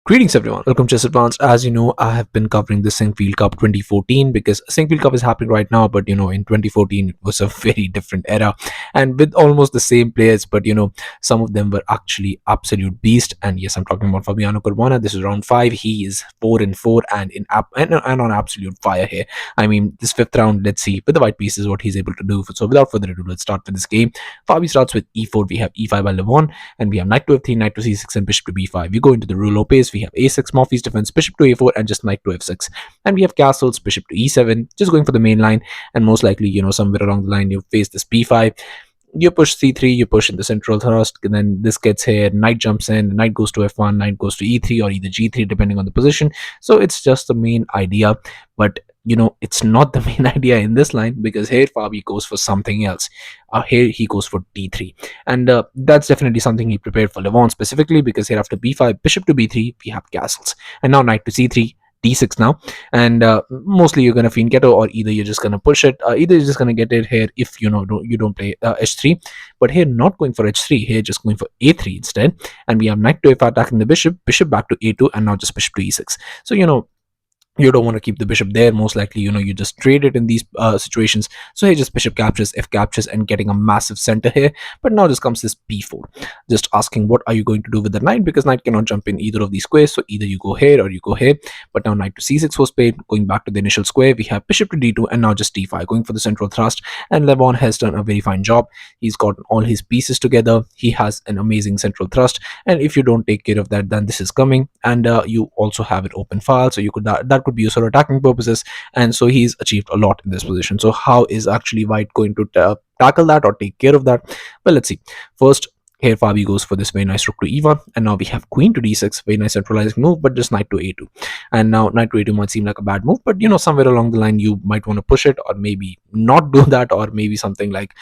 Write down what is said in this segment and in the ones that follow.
Greetings everyone, welcome to Chess Advanced. As you know, I have been covering the Sinquefield Cup 2014 because Sinquefield Cup is happening right now, but in 2014 it was a very different era and with almost the same players, but some of them were actually absolute beast. And yes, I'm talking about Fabiano Caruana. This is round 5. He is 4-4 and and on absolute fire here. I mean, this fifth round, let's see with the white pieces what he's able to do. So without further ado, let's start with this game. Fabi starts with e4. We have e5 by Levon, and we have knight to f3, knight to c6, and bishop to b5. We go into the rule Lopez. We have a6, Morphy's defense, bishop to a4, and just knight to f6. And we have castles, bishop to e7, just going for the main line. And most likely, somewhere along the line, you face this b5. You push c3, you push in the central thrust, and then this gets here, knight jumps in, knight goes to f1, knight goes to e3, or either g3, depending on the position. So it's just the main idea, but it's not the main idea in this line, because here Fabi goes for something else. Here he goes for d3, and that's definitely something he prepared for Levon specifically, because here after b5, bishop to b3, we have castles, and now knight to c3, d6 now, and mostly you're gonna fianchetto, or either you're just gonna push it, either you're just gonna get it here if you don't play h3. But here not going for h3, here just going for a3 instead, and we have knight to f5 attacking the bishop, bishop back to a2, and now just bishop to e6. So you don't want to keep the bishop there. Most likely, you just trade it in these situations. So here just bishop captures, f captures, and getting a massive center here. But now just comes this b4, just asking what are you going to do with the knight, because knight cannot jump in either of these squares. So either you go here or you go here. But now knight to c6 was played. Going back to the initial square, we have bishop to d2, and now just d5, going for the central thrust. And Levon has done a very fine job. He's gotten all his pieces together. He has an amazing central thrust, and if you don't take care of that, then this is coming. And you also have it open file, so you could that could be used for attacking purposes, and so he's achieved a lot in this position. So how is actually white going to tackle that or take care of that? Well, let's see. First, here Fabi goes for this very nice rook to e1, and now we have queen to d6, very nice centralizing move, but just knight to a2. And now knight to a2 might seem like a bad move, but somewhere along the line you might want to push it, or maybe not do that, or maybe something like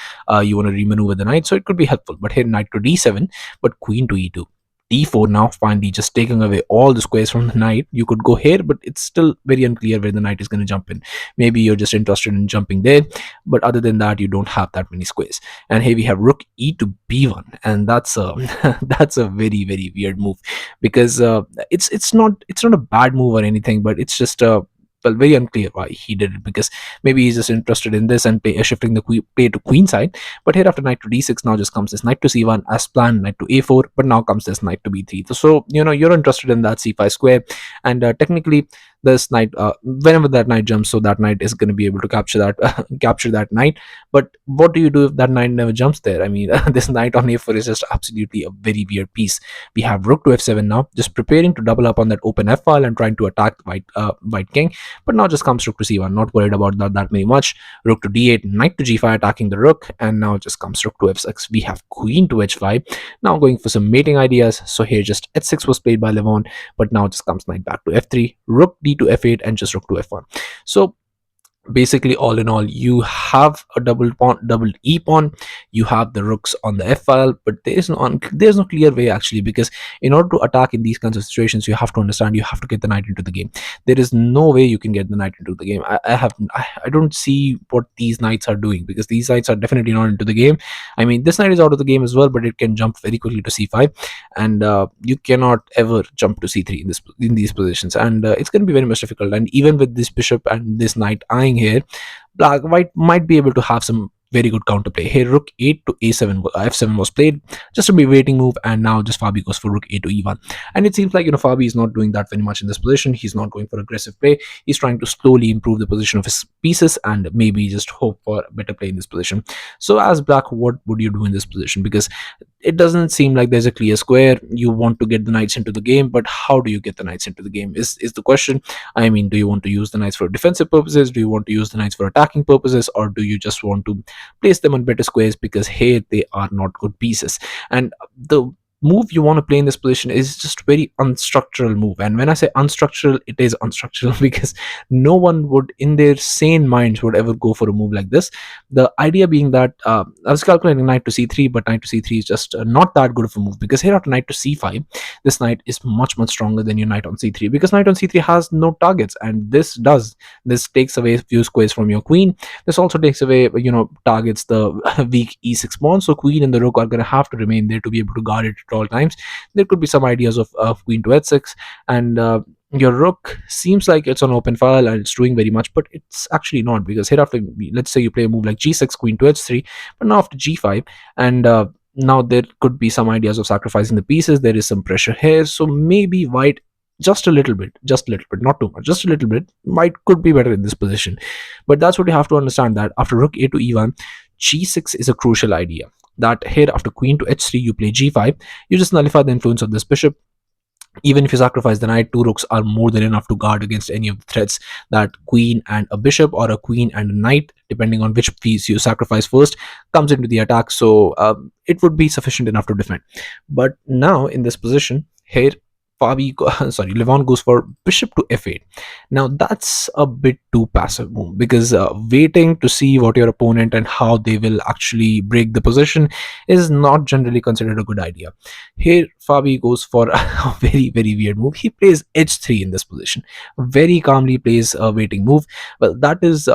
you want to remaneuver the knight, so it could be helpful. But here knight to d7, but queen to e2, d4, now finally just taking away all the squares from the knight. You could go here, but it's still very unclear where the knight is going to jump in. Maybe you're just interested in jumping there, but other than that, you don't have that many squares. And here we have rook e to b1, and that's a that's a very, very weird move, because it's not a bad move or anything, but it's just very unclear why he did it, because maybe he's just interested in this and shifting the play to queen side. But here after knight to d6, now just comes this knight to c1 as planned, knight to a4, but now comes this knight to b3. So you're interested in that c5 square, and technically this knight, whenever that knight jumps, so that knight is going to be able to capture that capture that knight. But what do you do if that knight never jumps there? I mean, this knight on a4 is just absolutely a very weird piece. We have rook to f7 now, just preparing to double up on that open f file and trying to attack the white king. But now just comes rook to c1, not worried about that very much. Rook to d8, knight to g5 attacking the rook, and now just comes rook to f6. We have queen to h5, now going for some mating ideas. So here just h6 was played by Levon, but now just comes knight back to f3, rook d to f8, and just rook to f1. So basically, all in all, you have a double e pawn, you have the rooks on the f file, but there's no clear way actually, because in order to attack in these kinds of situations, you have to understand you have to get the knight into the game. There is no way you can get the knight into the game. I don't see what these knights are doing, because these knights are definitely not into the game. I mean, this knight is out of the game as well, but it can jump very quickly to c5, and you cannot ever jump to c3 in these positions, and it's going to be very much difficult. And even with this bishop and this knight eyeing here, white might be able to have some very good counterplay. Here rook 8 to a7, f7 was played, just a waiting move, and now just Fabi goes for rook a to e1. And it seems like Fabi is not doing that very much in this position. He's not going for aggressive play. He's trying to slowly improve the position of his pieces and maybe just hope for a better play in this position. So as black, what would you do in this position? Because it doesn't seem like there's a clear square. You want to get the knights into the game, but how do you get the knights into the game is the question. I mean, do you want to use the knights for defensive purposes? Do you want to use the knights for attacking purposes? Or do you just want to place them on better squares, because here they are not good pieces? And the move you want to play in this position is just very unstructural move. And when I say unstructural, it is unstructural because no one would in their sane minds would ever go for a move like this. The idea being that I was calculating knight to c3, but knight to c3 is just not that good of a move, because here after knight to c5, this knight is much stronger than your knight on c3, because knight on c3 has no targets, and this takes away a few squares from your queen. This also takes away targets the weak e6 pawn, so queen and the rook are going to have to remain there to be able to guard it at all times. There could be some ideas of queen to h6, and your rook seems like it's on open file and it's doing very much, but it's actually not, because here after, let's say you play a move like g6, queen to h3, but now after g5, and now there could be some ideas of sacrificing the pieces. There is some pressure here, so maybe white just a little bit, not too much, just a little bit, white could be better in this position. But that's what you have to understand, that after rook a to e1, g6 is a crucial idea. That here after queen to h3, you play g5, you just nullify the influence of this bishop. Even if you sacrifice the knight, two rooks are more than enough to guard against any of the threats that queen and a bishop, or a queen and a knight, depending on which piece you sacrifice first, comes into the attack. So it would be sufficient enough to defend. But now in this position here, Levon goes for bishop to f8. Now that's a bit too passive move, because waiting to see what your opponent and how they will actually break the position is not generally considered a good idea. Here Fabi goes for a very weird move. He plays h3 in this position, very calmly plays a waiting move. Well, that is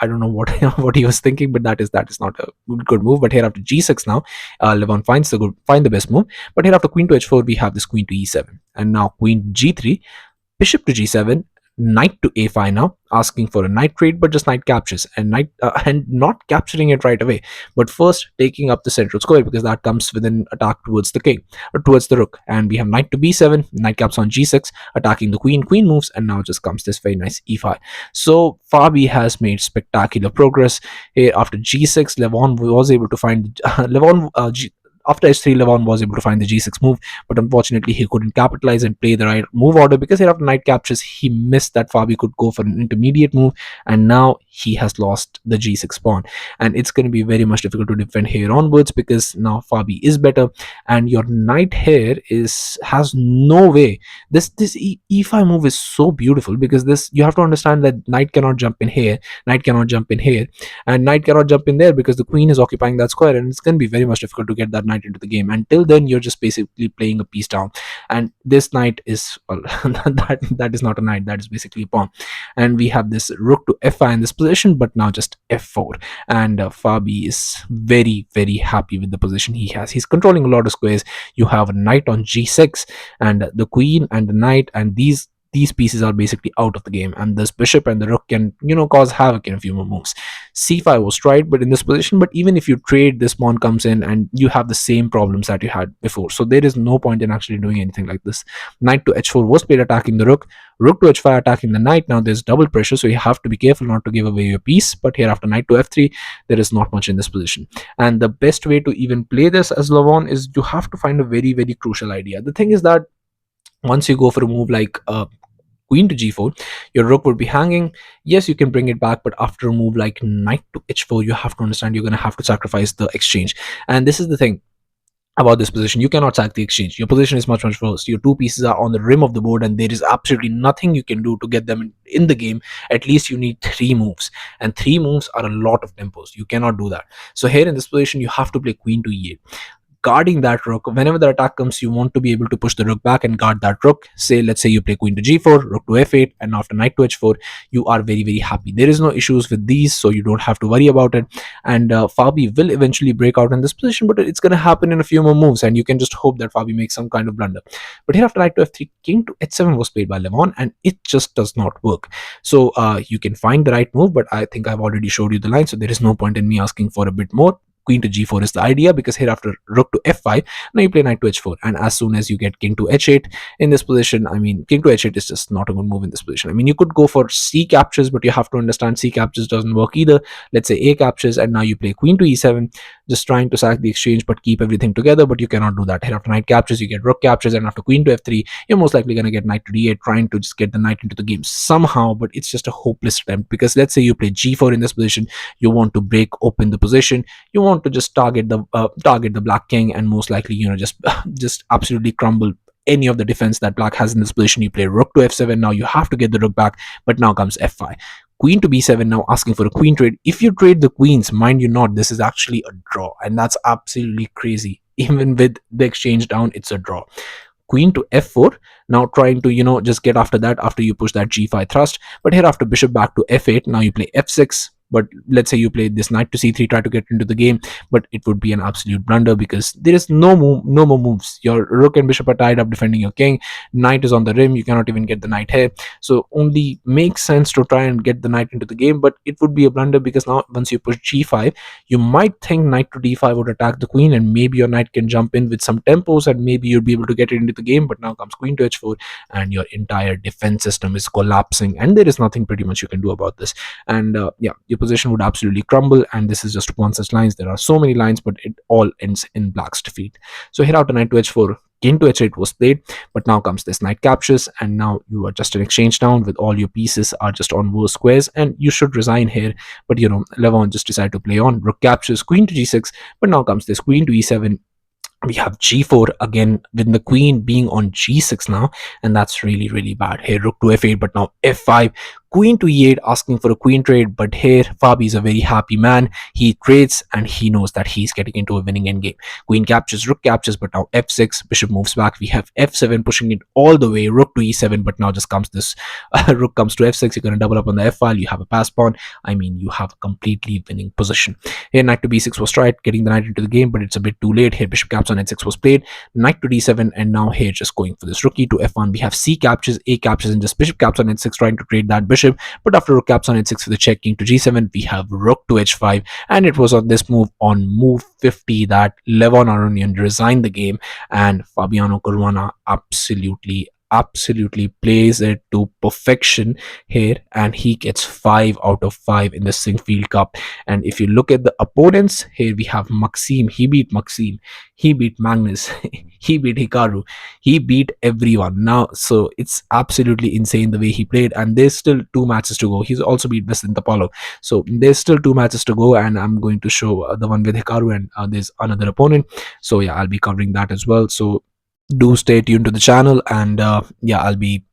I don't know what what he was thinking, but that is not a good move. But here after g6 now, Levon find the best move. But here after queen to h4, we have this queen to e7, and now queen g3, bishop to g7, knight to a5 now, asking for a knight trade, but just knight captures, and and not capturing it right away, but first taking up the central square, because that comes with an attack towards the king, or towards the rook. And we have knight to b7, knight caps on g6, attacking the queen, queen moves, and now just comes this very nice e5. So Fabi has made spectacular progress here. After g6, Levon was able to find after h3, Levon was able to find the g6 move, but unfortunately he couldn't capitalize and play the right move order, because here after knight captures, he missed that Fabi could go for an intermediate move, and now he has lost the g6 pawn, and it's going to be very much difficult to defend here onwards, because now Fabi is better, and your knight here has no way. This e5 move is so beautiful, because this, you have to understand that knight cannot jump in here, knight cannot jump in here, and knight cannot jump in there, because the queen is occupying that square, and it's going to be very much difficult to get that knight into the game. Until then, you're just basically playing a piece down, and this knight is, well, that is not a knight, that is basically a pawn. And we have this rook to f5 in this position, but now just f4, and Fabi is very happy with the position he has. He's controlling a lot of squares. You have a knight on g6, and the queen and the knight, and these pieces are basically out of the game, and this bishop and the rook can, cause havoc in a few more moves. c5 was tried, but in this position, but even if you trade, this pawn comes in and you have the same problems that you had before, so there is no point in actually doing anything like this. Knight to h4 was played, attacking the rook, rook to h5 attacking the knight. Now there's double pressure, so you have to be careful not to give away your piece. But here after knight to f3, there is not much in this position, and the best way to even play this as Levon is you have to find a very crucial idea. The thing is that once you go for a move like queen to g4, your rook would be hanging. Yes, you can bring it back, but after a move like knight to h4, you have to understand you're going to have to sacrifice the exchange. And this is the thing about this position: you cannot sack the exchange. Your position is much worse. Your two pieces are on the rim of the board, and there is absolutely nothing you can do to get them in the game. At least you need 3 moves, and 3 moves are a lot of tempos. You cannot do that. So here in this position, you have to play queen to e8, guarding that rook. Whenever the attack comes, you want to be able to push the rook back and guard that rook. Let's say you play queen to g4, rook to f8, and after knight to h4, you are very happy. There is no issues with these, so you don't have to worry about it. And Fabi will eventually break out in this position, but it's going to happen in a few more moves, and you can just hope that Fabi makes some kind of blunder. But here after knight to f3, king to h7 was played by Levon, and it just does not work. So you can find the right move, but I think I've already showed you the line, so there is no point in me asking for a bit more. Queen to g4 is the idea, because here after rook to f5, now you play knight to h4, and as soon as you get king to h8 in this position, I mean, king to h8 is just not a good move in this position. I mean, you could go for c captures, but you have to understand c captures doesn't work either. Let's say a captures, and now you play queen to e7, just trying to sack the exchange but keep everything together, but you cannot do that. Here after knight captures, you get rook captures, and after queen to f3, you're most likely going to get knight to d8, trying to just get the knight into the game somehow, but it's just a hopeless attempt, because let's say you play g4 in this position, you want to break open the position, you want to just target the black king, and most likely just absolutely crumble any of the defense that black has in this position. You play rook to f7, now you have to get the rook back, but now comes f5, queen to b7, now asking for a queen trade. If you trade the queens, mind you not, this is actually a draw, and that's absolutely crazy. Even with the exchange down, it's a draw. Queen to f4, now trying to just get after that after you push that g5 thrust. But here after bishop back to f8, now you play f6, But let's say you played this knight to c3, try to get into the game, but it would be an absolute blunder because there is no more moves. Your rook and bishop are tied up defending your king. Knight is on the rim, you cannot even get the knight here. So only makes sense to try and get the knight into the game, but it would be a blunder because now once you push g5, you might think knight to d5 would attack the queen, and maybe your knight can jump in with some tempos and maybe you'll be able to get it into the game. But now comes queen to h4 and your entire defense system is collapsing, and there is nothing pretty much you can do about this. And yeah, your position would absolutely crumble, and this is just one such lines. There are so many lines, but it all ends in black's defeat. So here out to knight to h4, king to h8 was played, but now comes this knight captures, and now you are just an exchange down with all your pieces are just on worse squares, and you should resign here. But Levon just decided to play on. Rook captures, queen to g6, but now comes this queen to e7. We have g4 again with the queen being on g6 now, and that's really bad. Here rook to f8, but now f5, queen to e8 asking for a queen trade. But here Fabi is a very happy man. He trades and he knows that he's getting into a winning endgame. Queen captures, rook captures, but now f6, bishop moves back. We have f7 pushing it all the way, rook to e7, but now just comes this rook comes to f6. You're going to double up on the f file. You have a pass pawn. I mean, you have a completely winning position. Here knight to b6 was tried, getting the knight into the game, but it's a bit too late. Here bishop caps on h6 was played, knight to d7, and now here just going for this rookie to f1. We have c captures, a captures, and just bishop caps on h6 trying to trade that bishop. But after rook caps on h6 for the check, king to g7, we have rook to h5, and it was on this move, on move 50, that Levon Aronian resigned the game, and Fabiano Caruana absolutely plays it to perfection here, and he gets 5 out of 5 in the Sinquefield Cup. And if you look at the opponents, here we have Maxime. He beat Magnus, he beat Hikaru, he beat everyone now. So it's absolutely insane the way he played, and there's still 2 matches to go. He's also beat Veselin Topalov, so there's still 2 matches to go, and I'm going to show the one with Hikaru, and there's another opponent. So yeah, I'll be covering that as well. So do stay tuned to the channel, and yeah, I'll be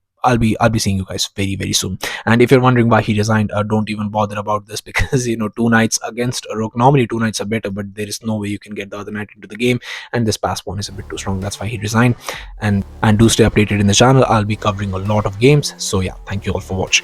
seeing you guys very soon. And if you're wondering why he resigned, don't even bother about this, because 2 knights against a rook, normally 2 knights are better, but there is no way you can get the other knight into the game, and this pass pawn is a bit too strong. That's why he resigned. And do stay updated in the channel. I'll be covering a lot of games. So yeah, thank you all for watching.